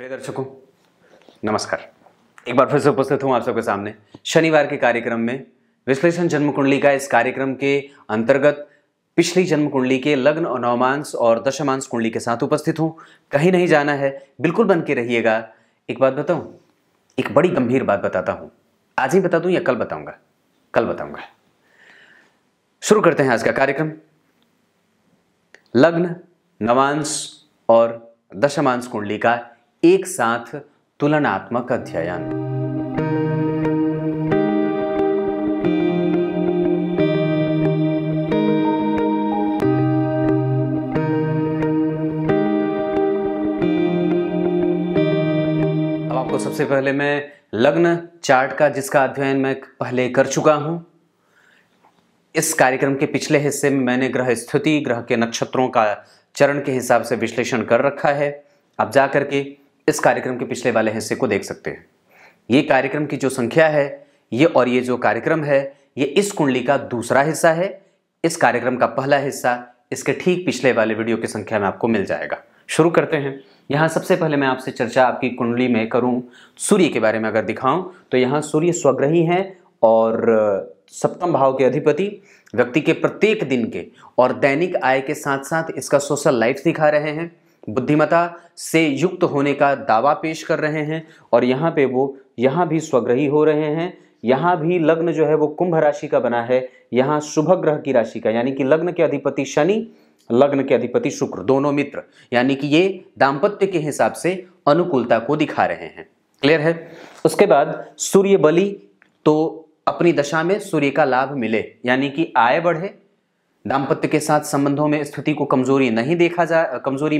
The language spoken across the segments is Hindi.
प्रिय दर्शकों, नमस्कार। एक बार फिर से उपस्थित हूं आप सबके सामने शनिवार के कार्यक्रम में विश्लेषण जन्म कुंडली का। इस कार्यक्रम के अंतर्गत पिछली जन्म कुंडली के लग्न और नवमांश और दशमांश कुंडली के साथ उपस्थित हूं। कहीं नहीं जाना है, बिल्कुल बन के रहिएगा। एक बात बताऊं, एक बड़ी गंभीर बात बताता हूं। आज ही बता दूं या कल बताऊंगा? कल बताऊंगा। शुरू करते हैं आज का कार्यक्रम। लग्न, नवांश और दशमांश कुंडली का एक साथ तुलनात्मक अध्ययन। अब आपको सबसे पहले मैं लग्न चार्ट का, जिसका अध्ययन मैं पहले कर चुका हूं, इस कार्यक्रम के पिछले हिस्से में मैंने ग्रह स्थिति, ग्रह के नक्षत्रों का चरण के हिसाब से विश्लेषण कर रखा है। आप जा करके इस कार्यक्रम के पिछले वाले हिस्से को देख सकते हैं। ये कार्यक्रम की जो संख्या है ये जो कार्यक्रम है ये इस कुंडली का दूसरा हिस्सा है। इस कार्यक्रम का पहला हिस्सा इसके ठीक पिछले वाले वीडियो की संख्या में आपको मिल जाएगा। शुरू करते हैं। यहाँ सबसे पहले मैं आपसे चर्चा आपकी कुंडली में करूँ सूर्य के बारे में। अगर दिखाऊं तो यहाँ सूर्य स्वग्रही हैं और सप्तम भाव के अधिपति व्यक्ति के प्रत्येक दिन के और दैनिक आय के साथ साथ इसका सोशल लाइफ दिखा रहे हैं। बुद्धिमत्ता से युक्त होने का दावा पेश कर रहे हैं और यहाँ पे वो यहाँ भी स्वग्रही हो रहे हैं। यहाँ भी लग्न जो है वो कुंभ राशि का बना है। यहाँ शुभ ग्रह की राशि का, यानी कि लग्न के अधिपति शनि, लग्न के अधिपति शुक्र, दोनों मित्र, यानी कि ये दाम्पत्य के हिसाब से अनुकूलता को दिखा रहे हैं। क्लियर है? उसके बाद सूर्य बली, तो अपनी दशा में सूर्य का लाभ मिले, यानी कि आय बढ़े, दाम्पत्य के साथ संबंधों में स्थिति को कमजोरी में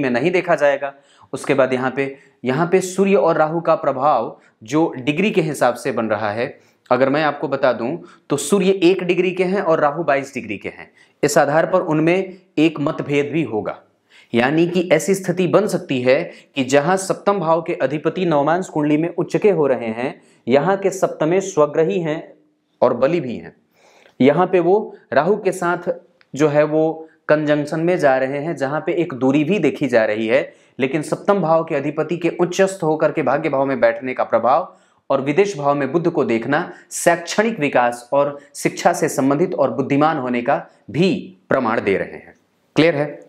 नहीं देखा जाएगा। उसके बाद यहाँ पे सूर्य और राहु का प्रभाव जो डिग्री के हिसाब से बन रहा है, अगर मैं आपको बता दूं तो सूर्य 1 डिग्री के हैं और राहु 22 डिग्री के हैं। इस आधार पर उनमें एक मतभेद भी होगा, यानी कि ऐसी स्थिति बन सकती है कि जहां सप्तम भाव के अधिपति नवमांश कुंडली में उच्चके हो रहे हैं, यहाँ के सप्तमे स्वग्रही हैं और बली भी हैं। यहाँ पे वो राहु के साथ जो है वो कंजंक्शन में जा रहे हैं, जहां पे एक दूरी भी देखी जा रही है। लेकिन सप्तम भाव के अधिपति के उच्चस्थ होकर के भाग्य भाव में बैठने का प्रभाव और विदेश भाव में बुध को देखना शैक्षणिक विकास और शिक्षा से संबंधित और बुद्धिमान होने का भी प्रमाण दे रहे हैं। क्लियर है?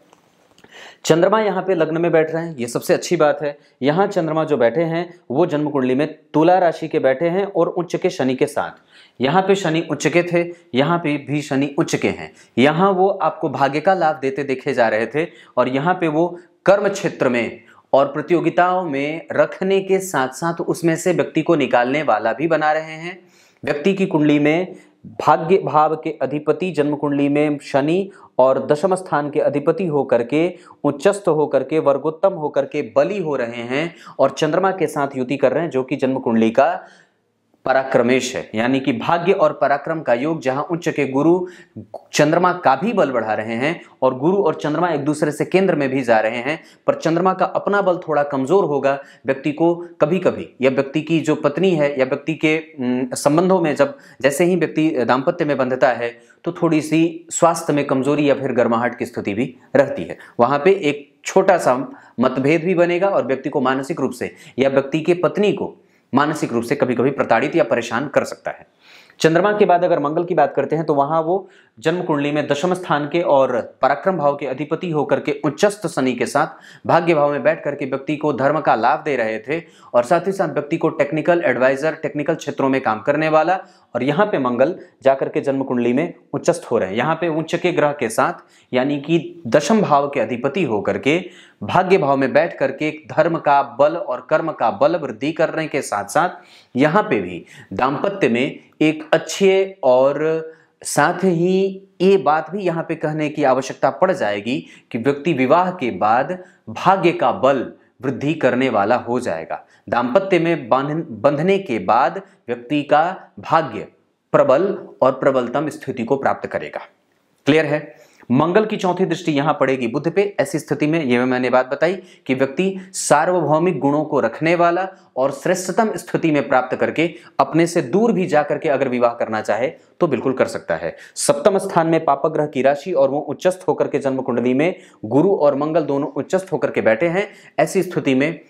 चंद्रमा यहाँ पे लग्न में बैठ रहे हैं, ये सबसे अच्छी बात है। यहाँ चंद्रमा जो बैठे हैं वो जन्म कुंडली में तुला राशि के बैठे हैं और उच्च के शनि के साथ। यहाँ पे शनि उच्च के थे, यहाँ पे भी शनि उच्च के हैं। यहाँ वो आपको भाग्य का लाभ देते देखे जा रहे थे और यहाँ पे वो कर्म क्षेत्र में और प्रतियोगिताओं में रखने के साथ साथ उसमें से व्यक्ति को निकालने वाला भी बना रहे हैं। व्यक्ति की कुंडली में भाग्य भाव के अधिपति जन्म कुंडली में शनि और दशम स्थान के अधिपति होकर के उच्चस्थ होकर के वर्गोत्तम होकर के बली हो रहे हैं और चंद्रमा के साथ युति कर रहे हैं, जो कि जन्म कुंडली का पराक्रमेश है, यानी कि भाग्य और पराक्रम का योग, जहां उच्च के गुरु चंद्रमा का भी बल बढ़ा रहे हैं और गुरु और चंद्रमा एक दूसरे से केंद्र में भी जा रहे हैं। पर चंद्रमा का अपना बल थोड़ा कमजोर होगा। व्यक्ति को कभी कभी, या व्यक्ति की जो पत्नी है या व्यक्ति के संबंधों में जैसे ही व्यक्ति दाम्पत्य में बंधता है तो थोड़ी सी स्वास्थ्य में कमजोरी या फिर गर्माहट की स्थिति भी रहती है। वहां पे एक छोटा सा मतभेद भी बनेगा और व्यक्ति को मानसिक रूप से या व्यक्ति के पत्नी को मानसिक रूप से कभी कभी प्रताड़ित या परेशान कर सकता है। चंद्रमा के बाद अगर मंगल की बात करते हैं तो वहां वो जन्म कुंडली में दशम स्थान के और पराक्रम भाव के अधिपति होकर के उच्चस्थ शनि के साथ भाग्य भाव में बैठ करके व्यक्ति को धर्म का लाभ दे रहे थे और साथ ही साथ व्यक्ति को टेक्निकल एडवाइजर, टेक्निकल क्षेत्रों में काम करने वाला। और यहाँ पे मंगल जाकर के जन्म कुंडली में उच्चस्थ हो रहे हैं, यहाँ पे उच्च के ग्रह के साथ, यानी कि दशम भाव के अधिपति होकर के भाग्य भाव में बैठ करके धर्म का बल और कर्म का बल वृद्धि करने के साथ साथ यहाँ पे भी दाम्पत्य में एक अच्छे, और साथ ही ये बात भी यहाँ पे कहने की आवश्यकता पड़ जाएगी कि व्यक्ति विवाह के बाद भाग्य का बल वृद्धि करने वाला हो जाएगा। दाम्पत्य में बंधने के बाद व्यक्ति का भाग्य प्रबल और प्रबलतम स्थिति को प्राप्त करेगा। क्लियर है? मंगल की चौथी दृष्टि यहां पड़ेगी बुध पे। ऐसी स्थिति में यह मैंने बात बताई कि व्यक्ति सार्वभौमिक गुणों को रखने वाला और श्रेष्ठतम स्थिति में प्राप्त करके अपने से दूर भी जाकर के अगर विवाह करना चाहे तो बिल्कुल कर सकता है। सप्तम स्थान में पापक ग्रह की राशि और वो उच्चस्थ होकर के जन्म कुंडली में गुरु और मंगल दोनों उच्चस्थ होकर के बैठे हैं। ऐसी स्थिति में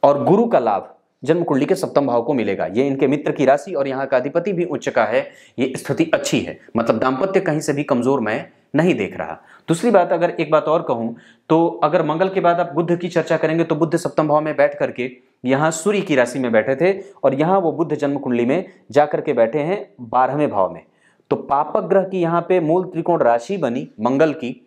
और गुरु का लाभ जन्म कुंडली के सप्तम भाव को मिलेगा। ये इनके मित्र की राशि और यहाँ का अधिपति भी उच्च का है, ये स्थिति अच्छी है, मतलब दाम्पत्य कहीं से भी कमजोर मैं नहीं देख रहा। दूसरी बात, अगर एक बात और कहूं तो अगर मंगल के बाद आप बुध की चर्चा करेंगे तो बुध सप्तम भाव में बैठ करके यहाँ सूर्य की राशि में बैठे थे और यहाँ वो बुध जन्म कुंडली में जाकर के बैठे हैं 12वें भाव में। तो पापक ग्रह की यहाँ पे मूल त्रिकोण राशि बनी मंगल की,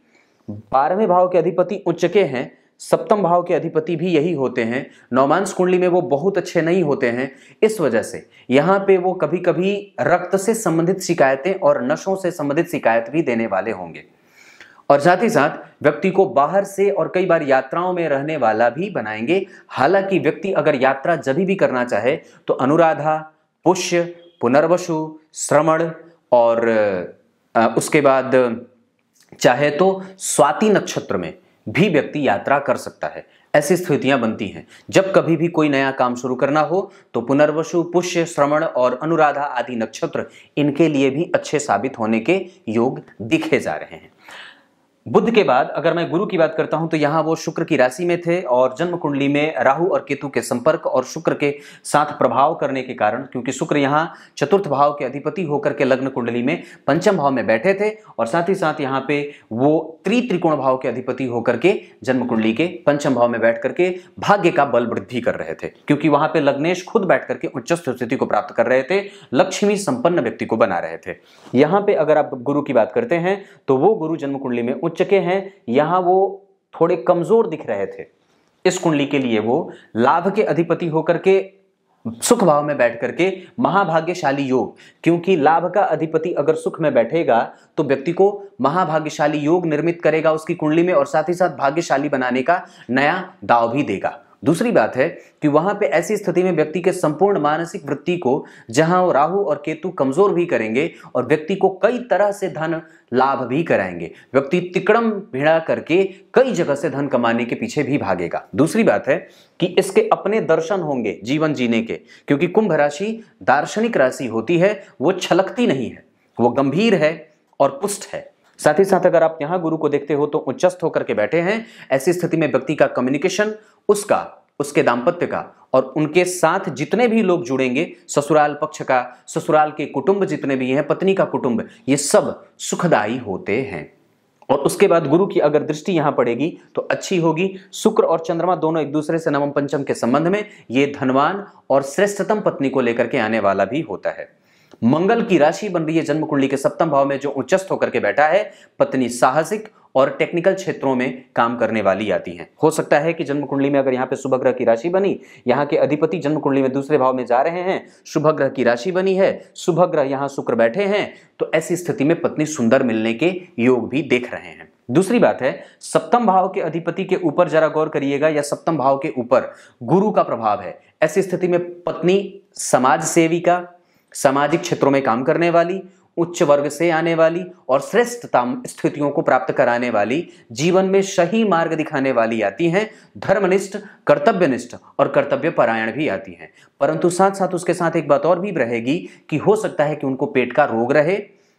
12वें भाव के अधिपति उच्च के हैं, सप्तम भाव के अधिपति भी यही होते हैं। नवमांश कुंडली में वो बहुत अच्छे नहीं होते हैं, इस वजह से यहाँ पे वो कभी कभी रक्त से संबंधित शिकायतें और नशों से संबंधित शिकायत भी देने वाले होंगे। और साथ ही साथ व्यक्ति को बाहर से और कई बार यात्राओं में रहने वाला भी बनाएंगे। हालांकि व्यक्ति अगर यात्रा जब भी करना चाहे तो अनुराधा, पुष्य, पुनर्वसु, श्रवण और उसके बाद चाहे तो स्वाति नक्षत्र में भी व्यक्ति यात्रा कर सकता है। ऐसी स्थितियां बनती हैं। जब कभी भी कोई नया काम शुरू करना हो तो पुनर्वसु, पुष्य, श्रवण और अनुराधा आदि नक्षत्र इनके लिए भी अच्छे साबित होने के योग दिखे जा रहे हैं। बुध के बाद अगर मैं गुरु की बात करता हूं तो यहां वो शुक्र की राशि में थे और जन्म कुंडली में राहु और केतु के संपर्क और शुक्र के साथ प्रभाव करने के कारण, क्योंकि शुक्र यहां चतुर्थ भाव के अधिपति होकर के लग्न कुंडली में पंचम भाव में बैठे थे और साथ ही साथ यहां पे वो त्रिकोण भाव के अधिपति होकर के जन्म कुंडली के पंचम भाव में बैठ करके भाग्य का बल वृद्धि कर रहे थे, क्योंकि वहां पे लग्नेश खुद बैठ करके उच्च स्थिति को प्राप्त कर रहे थे, लक्ष्मी संपन्न व्यक्ति को बना रहे थे। यहां पे अगर आप गुरु की बात करते हैं तो वो गुरु जन्म कुंडली में उच्च के हैं, यहां वो थोड़े कमजोर दिख रहे थे। इस कुंडली के लिए वो लाभ के अधिपति होकर के सुख भाव में बैठ करके महाभाग्यशाली योग, क्योंकि लाभ का अधिपति अगर सुख में बैठेगा तो व्यक्ति को महाभाग्यशाली योग निर्मित करेगा उसकी कुंडली में और साथ ही साथ भाग्यशाली बनाने का नया दाव भी देगा। दूसरी बात है कि वहां पे ऐसी स्थिति में व्यक्ति के संपूर्ण मानसिक वृत्ति को जहां राहु और केतु कमजोर भी करेंगे और व्यक्ति को कई तरह से धन लाभ भी कराएंगे। व्यक्ति तिकड़म भिड़ा करके कई जगह से धन कमाने के पीछे भी भागेगा। दूसरी बात है कि इसके अपने दर्शन होंगे जीवन जीने के, क्योंकि कुंभ राशि दार्शनिक राशि होती है, वो छलकती नहीं है, वो गंभीर है और पुष्ट है। साथ ही साथ अगर आप यहां गुरु को देखते हो तो उच्चस्थ होकर के बैठे हैं। ऐसी स्थिति में व्यक्ति का कम्युनिकेशन, उसके दाम्पत्य का और उनके साथ जितने भी लोग जुड़ेंगे, ससुराल पक्ष का, ससुराल के कुटुंब जितने भी हैं, पत्नी का कुटुंब, ये सब सुखदायी होते हैं। और उसके बाद गुरु की अगर दृष्टि यहां पड़ेगी तो अच्छी होगी। शुक्र और चंद्रमा दोनों एक दूसरे से नवम पंचम के संबंध में, ये धनवान और श्रेष्ठतम पत्नी को लेकर के आने वाला भी होता है। मंगल की राशि बन रही है जन्म कुंडली के सप्तम भाव में जो उच्चस्थ होकर के बैठा है। पत्नी साहसिक और टेक्निकल क्षेत्रों में काम करने वाली आती हैं। हो सकता है कि जन्म कुंडली में अगर यहाँ पे शुभ ग्रह की राशि बनी, यहाँ के अधिपति जन्म कुंडली में दूसरे भाव में जा रहे हैं, शुभ ग्रह की राशि बनी है, शुभ ग्रह यहाँ शुक्र बैठे हैं, तो ऐसी स्थिति में पत्नी सुंदर मिलने के योग भी देख रहे हैं। दूसरी बात है, सप्तम भाव के अधिपति के ऊपर जरा गौर करिएगा, या सप्तम भाव के ऊपर गुरु का प्रभाव है। ऐसी स्थिति में पत्नी समाज सेविका, सामाजिक क्षेत्रों में काम करने वाली, उच्च वर्ग से आने वाली और श्रेष्ठतम स्थितियों को प्राप्त कराने वाली, जीवन में सही मार्ग दिखाने वाली आती हैं। धर्मनिष्ठ, कर्तव्यनिष्ठ और कर्तव्य परायण भी आती हैं। परंतु साथ साथ उसके साथ एक बात और भी रहेगी कि हो सकता है कि उनको पेट का रोग रहे,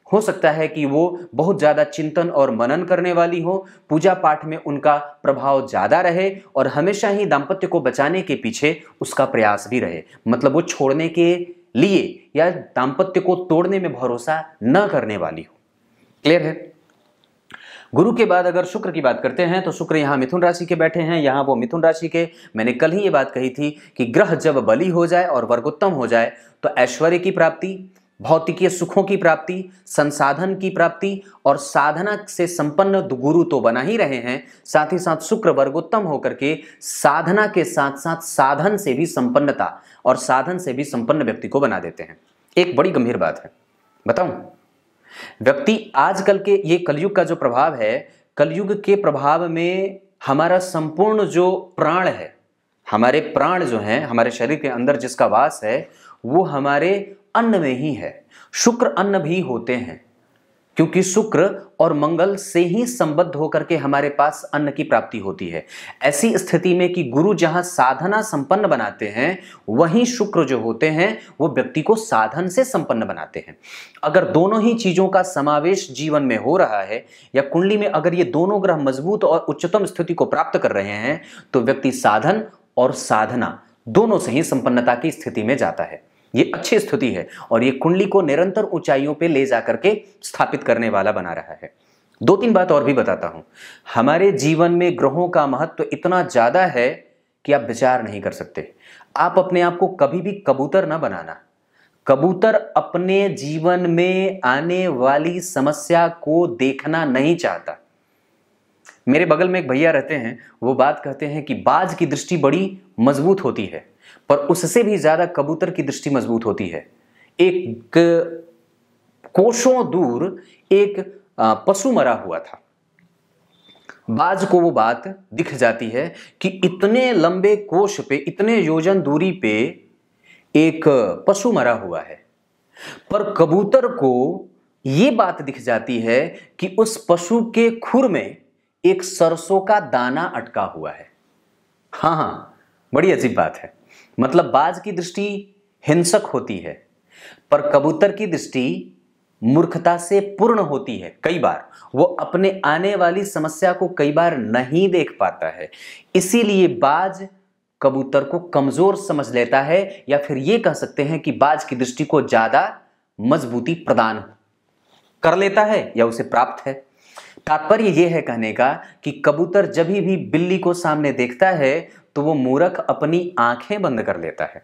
हो सकता है कि वो बहुत ज्यादा चिंतन और मनन करने वाली हो, पूजा पाठ में उनका प्रभाव ज्यादा रहे और हमेशा ही दाम्पत्य को बचाने के पीछे उसका प्रयास भी रहे, मतलब वो छोड़ने के लिए या दाम्पत्य को तोड़ने में भरोसा न करने वाली हो। क्लियर है? गुरु के बाद अगर शुक्र की बात करते हैं तो शुक्र यहाँ मिथुन राशि के बैठे हैं। यहाँ वो मिथुन राशि के, मैंने कल ही ये बात कही थी कि ग्रह जब बली हो जाए और वर्गोत्तम हो जाए तो ऐश्वर्य की प्राप्ति, भौतिकीय सुखों की प्राप्ति, संसाधन की प्राप्ति और साधना से संपन्न गुरु तो बना ही रहे हैं, साथ ही साथ शुक्र वर्गोत्तम होकर के साधना के साथ साथ साधन से भी संपन्नता और साधन से भी संपन्न व्यक्ति को बना देते हैं। एक बड़ी गंभीर बात है, बताऊं, व्यक्ति आजकल के ये कलयुग का जो प्रभाव है, कलयुग के प्रभाव में हमारा संपूर्ण जो प्राण है, हमारे प्राण जो हैं, हमारे शरीर के अंदर जिसका वास है, वो हमारे अन्न में ही है। शुक्र अन्न भी होते हैं, क्योंकि शुक्र और मंगल से ही संबद्ध होकर के हमारे पास अन्न की प्राप्ति होती है। ऐसी स्थिति में कि गुरु जहां साधना संपन्न बनाते हैं, वहीं शुक्र जो होते हैं वो व्यक्ति को साधन से संपन्न बनाते हैं। अगर दोनों ही चीजों का समावेश जीवन में हो रहा है या कुंडली में अगर ये दोनों ग्रह मजबूत और उच्चतम स्थिति को प्राप्त कर रहे हैं, तो व्यक्ति साधन और साधना दोनों से ही संपन्नता की स्थिति में जाता है। ये अच्छी स्थिति है और ये कुंडली को निरंतर ऊंचाइयों पे ले जाकर के स्थापित करने वाला बना रहा है। दो तीन बात और भी बताता हूं। हमारे जीवन में ग्रहों का महत्व इतना ज्यादा है कि आप विचार नहीं कर सकते। आप अपने आप को कभी भी कबूतर ना बनाना। कबूतर अपने जीवन में आने वाली समस्या को देखना नहीं चाहता। मेरे बगल में एक भैया रहते हैं, वो बात कहते हैं कि बाज की दृष्टि बड़ी मजबूत होती है, पर उससे भी ज्यादा कबूतर की दृष्टि मजबूत होती है। एक कोसों दूर एक पशु मरा हुआ था। बाज को वो बात दिख जाती है कि इतने लंबे कोश पे, इतने योजन दूरी पे एक पशु मरा हुआ है, पर कबूतर को ये बात दिख जाती है कि उस पशु के खुर में एक सरसों का दाना अटका हुआ है। हाँ, बड़ी अजीब बात है। मतलब बाज की दृष्टि हिंसक होती है, पर कबूतर की दृष्टि मूर्खता से पूर्ण होती है। कई बार वो अपने आने वाली समस्या को कई बार नहीं देख पाता है, इसीलिए बाज कबूतर को कमजोर समझ लेता है, या फिर ये कह सकते हैं कि बाज की दृष्टि को ज्यादा मजबूती प्रदान कर लेता है या उसे प्राप्त है। तात्पर्य यह है कहने का कि कबूतर जब भी बिल्ली को सामने देखता है तो वो मूर्ख अपनी आंखें बंद कर लेता है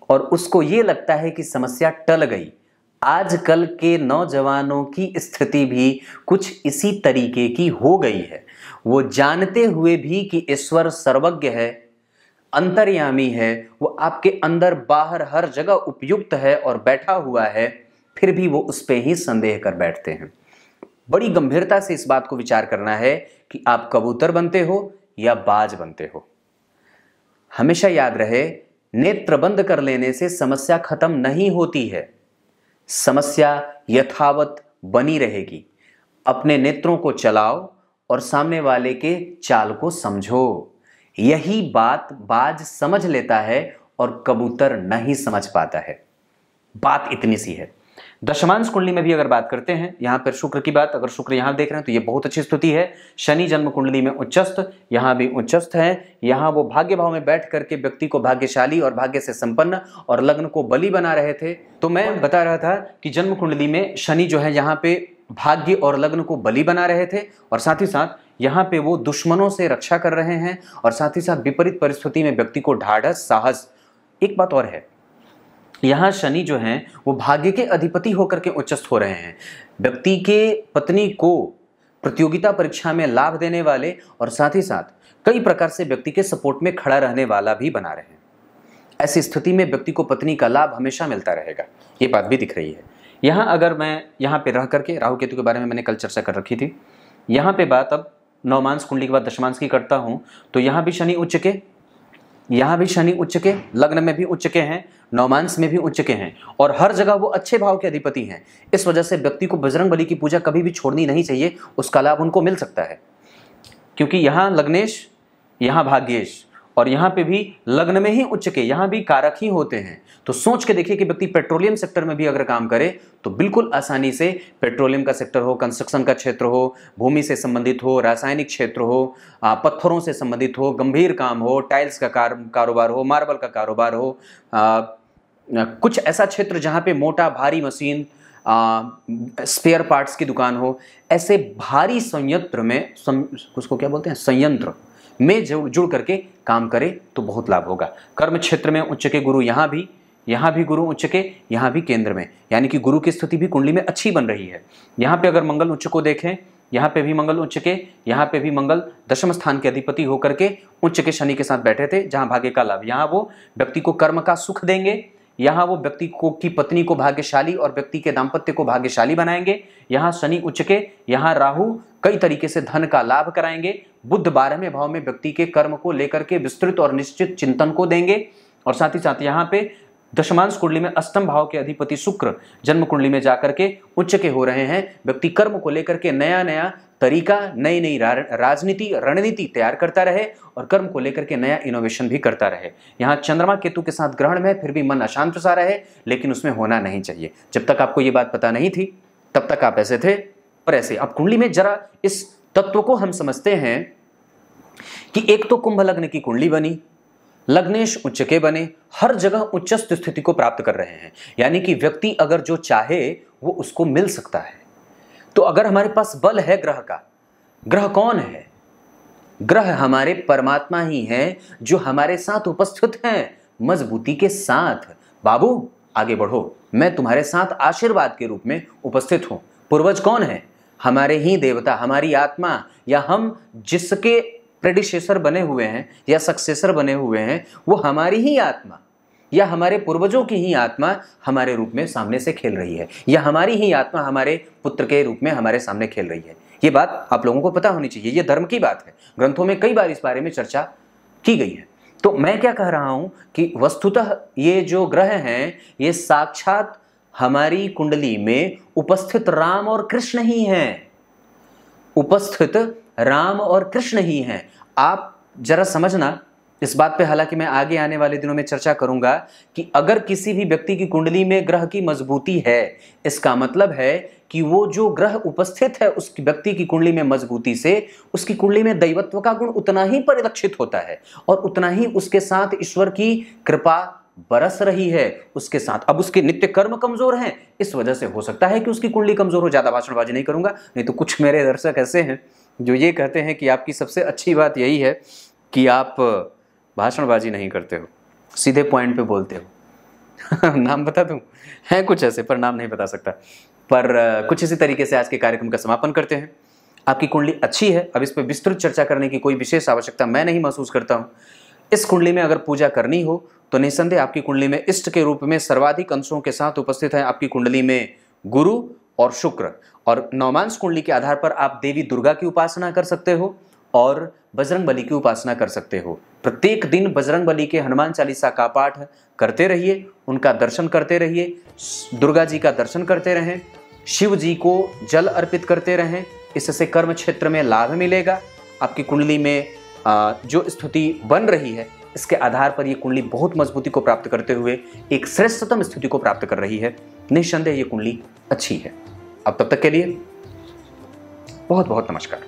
और उसको ये लगता है कि समस्या टल गई। आजकल के नौजवानों की स्थिति भी कुछ इसी तरीके की हो गई है। वो जानते हुए भी कि ईश्वर सर्वज्ञ है, अंतर्यामी है, वो आपके अंदर बाहर हर जगह उपयुक्त है और बैठा हुआ है, फिर भी वो उस पे ही संदेह कर बैठते हैं। बड़ी गंभीरता से इस बात को विचार करना है कि आप कबूतर बनते हो या बाज बनते हो। हमेशा याद रहे, नेत्र बंद कर लेने से समस्या खत्म नहीं होती है, समस्या यथावत बनी रहेगी। अपने नेत्रों को चलाओ और सामने वाले के चाल को समझो। यही बात बाज समझ लेता है और कबूतर नहीं समझ पाता है। बात इतनी सी है। दशमांश कुंडली में भी अगर बात करते हैं, यहां पर शुक्र की बात, अगर शुक्र यहां देख रहे हैं तो ये बहुत अच्छी स्थिति है। शनि जन्म कुंडली में उच्चस्थ, यहां भी उच्चस्थ है। यहां वो भाग्य भाव में बैठ करके व्यक्ति को भाग्यशाली और भाग्य से संपन्न और लग्न को बली बना रहे थे। तो मैं बता रहा था कि जन्म कुंडली में शनि जो है यहाँ पे भाग्य और लग्न को बली बना रहे थे, और साथ ही साथ यहाँ पे वो दुश्मनों से रक्षा कर रहे हैं, और साथ ही साथ विपरीत परिस्थिति में व्यक्ति को ढाढ़स, साहस। एक बात और है, यहाँ शनि जो हैं वो भाग्य के अधिपति होकर के उच्चस्थ हो रहे हैं। व्यक्ति के पत्नी को प्रतियोगिता परीक्षा में लाभ देने वाले और साथ ही साथ कई प्रकार से व्यक्ति के सपोर्ट में खड़ा रहने वाला भी बना रहे हैं। ऐसी स्थिति में व्यक्ति को पत्नी का लाभ हमेशा मिलता रहेगा, ये बात भी दिख रही है। यहाँ अगर मैं यहाँ पे रह करके राहु केतु के बारे में मैंने कल चर्चा कर रखी थी, यहाँ पे बात अब नवमांश कुंडली के बाद दशमांश की करता हूँ, तो यहाँ भी शनि उच्च के, यहाँ भी शनि उच्च के, लग्न में भी उच्च के हैं, नवमांश में भी उच्च के हैं, और हर जगह वो अच्छे भाव के अधिपति हैं। इस वजह से व्यक्ति को बजरंग बली की पूजा कभी भी छोड़नी नहीं चाहिए, उसका लाभ उनको मिल सकता है। क्योंकि यहाँ लग्नेश, यहाँ भाग्येश, और यहाँ पे भी लग्न में ही उच्च के, यहाँ भी कारक ही होते हैं। तो सोच के देखिए कि व्यक्ति पेट्रोलियम सेक्टर में भी अगर काम करे तो बिल्कुल आसानी से, पेट्रोलियम का सेक्टर हो, कंस्ट्रक्शन का क्षेत्र हो, भूमि से संबंधित हो, रासायनिक क्षेत्र हो, पत्थरों से संबंधित हो, गंभीर काम हो, टाइल्स का कारोबार हो, मार्बल का कारोबार हो, कुछ ऐसा क्षेत्र जहाँ पे मोटा भारी मशीन, स्पेयर पार्ट्स की दुकान हो, ऐसे भारी संयंत्र में, उसको क्या बोलते हैं, संयंत्र में जुड़ करके काम करे तो बहुत लाभ होगा। कर्म क्षेत्र में उच्च के गुरु, यहाँ भी गुरु उच्च के, यहाँ भी केंद्र में, यानी कि गुरु की स्थिति भी कुंडली में अच्छी बन रही है। यहाँ पे अगर मंगल उच्च को देखें, यहाँ पे भी मंगल उच्च के, यहाँ पे भी मंगल दशम स्थान के अधिपति होकर के उच्च के शनि के साथ बैठे थे, जहाँ भाग्य का लाभ, यहाँ वो व्यक्ति को कर्म का सुख देंगे, यहाँ वो व्यक्ति को की पत्नी को भाग्यशाली और व्यक्ति के दाम्पत्य को भाग्यशाली बनाएंगे। यहाँ शनि उच्च के, यहाँ राहु कई तरीके से धन का लाभ कराएंगे। बुध 12वें भाव में व्यक्ति के कर्म को लेकर के विस्तृत और निश्चित चिंतन को देंगे, और साथ ही साथ यहाँ पे दशमांश कुंडली में अष्टम भाव के अधिपति शुक्र जन्म कुंडली में जाकर के उच्च के हो रहे हैं। व्यक्ति कर्म को लेकर के नया नया तरीका, नई नई राजनीति, रणनीति तैयार करता रहे और कर्म को लेकर के नया इनोवेशन भी करता रहे। यहाँ चंद्रमा केतु के साथ ग्रहण में, फिर भी मन अशांत सा रहे, लेकिन उसमें होना नहीं चाहिए। जब तक आपको ये बात पता नहीं थी तब तक आप ऐसे थे, पर ऐसे अब कुंडली में जरा इस तत्व को हम समझते हैं कि एक तो कुंभ लग्न की कुंडली बनी, लग्नेश उच्च के बने, हर जगह उच्चस्थ स्थिति को प्राप्त कर रहे हैं। यानी कि व्यक्ति अगर जो चाहे वो उसको मिल सकता है। तो अगर हमारे पास बल है ग्रह का, ग्रह कौन है? ग्रह हमारे परमात्मा ही हैं जो हमारे साथ उपस्थित हैं मजबूती के साथ। बाबू आगे बढ़ो, मैं तुम्हारे साथ आशीर्वाद के रूप में उपस्थित हूं। पूर्वज कौन है? हमारे ही देवता, हमारी आत्मा, या हम जिसके प्रेडिसेसर बने हुए हैं या सक्सेसर बने हुए हैं, वो हमारी ही आत्मा या हमारे पूर्वजों की ही आत्मा हमारे रूप में सामने से खेल रही है, या हमारी ही आत्मा हमारे पुत्र के रूप में हमारे सामने खेल रही है। ये बात आप लोगों को पता होनी चाहिए। ये धर्म की बात है, ग्रंथों में कई बार इस बारे में चर्चा की गई है। तो मैं क्या कह रहा हूं कि वस्तुतः ये जो ग्रह हैं ये साक्षात हमारी कुंडली में उपस्थित राम और कृष्ण ही हैं, उपस्थित राम और कृष्ण ही हैं। आप जरा समझना इस बात पे, हालांकि मैं आगे आने वाले दिनों में चर्चा करूंगा कि अगर किसी भी व्यक्ति की कुंडली में ग्रह की मजबूती है, इसका मतलब है कि वो जो ग्रह उपस्थित है उस व्यक्ति की कुंडली में मजबूती से उसकी कुंडली में दैवत्व का गुण उतना ही परिलक्षित होता है और उतना ही उसके साथ ईश्वर की कृपा बरस रही है उसके साथ। अब उसके नित्य कर्म कमजोर हैं, इस वजह से हो सकता है कि उसकी कुंडली कमजोर हो। ज्यादा भाषणबाजी नहीं करूंगा, नहीं तो कुछ मेरे दर्शक ऐसे हैं जो ये कहते हैं कि आपकी सबसे अच्छी बात यही है कि आप भाषणबाजी नहीं करते हो, सीधे पॉइंट पे बोलते हो। नाम बता दूं? हैं कुछ ऐसे, पर नाम नहीं बता सकता। पर कुछ इसी तरीके से आज के कार्यक्रम का समापन करते हैं। आपकी कुंडली अच्छी है, अब इस पर विस्तृत चर्चा करने की कोई विशेष आवश्यकता मैं नहीं महसूस करता हूं। इस कुंडली में अगर पूजा करनी हो तो निसंदेह आपकी कुंडली में इष्ट के रूप में सर्वाधिक अंशों के साथ उपस्थित है आपकी कुंडली में गुरु और शुक्र। और नवमांश कुंडली के आधार पर आप देवी दुर्गा की उपासना कर सकते हो और बजरंग बली की उपासना कर सकते हो। प्रत्येक दिन बजरंग बली के हनुमान चालीसा का पाठ करते रहिए, उनका दर्शन करते रहिए, दुर्गा जी का दर्शन करते रहें, शिव जी को जल अर्पित करते रहें। इससे कर्म क्षेत्र में लाभ मिलेगा। आपकी कुंडली में जो स्थिति बन रही है इसके आधार पर ये कुंडली बहुत मजबूती को प्राप्त करते हुए एक श्रेष्ठतम स्थिति को प्राप्त कर रही है। निस्संदेह ये कुंडली अच्छी है। अब तब तक के लिए बहुत बहुत नमस्कार।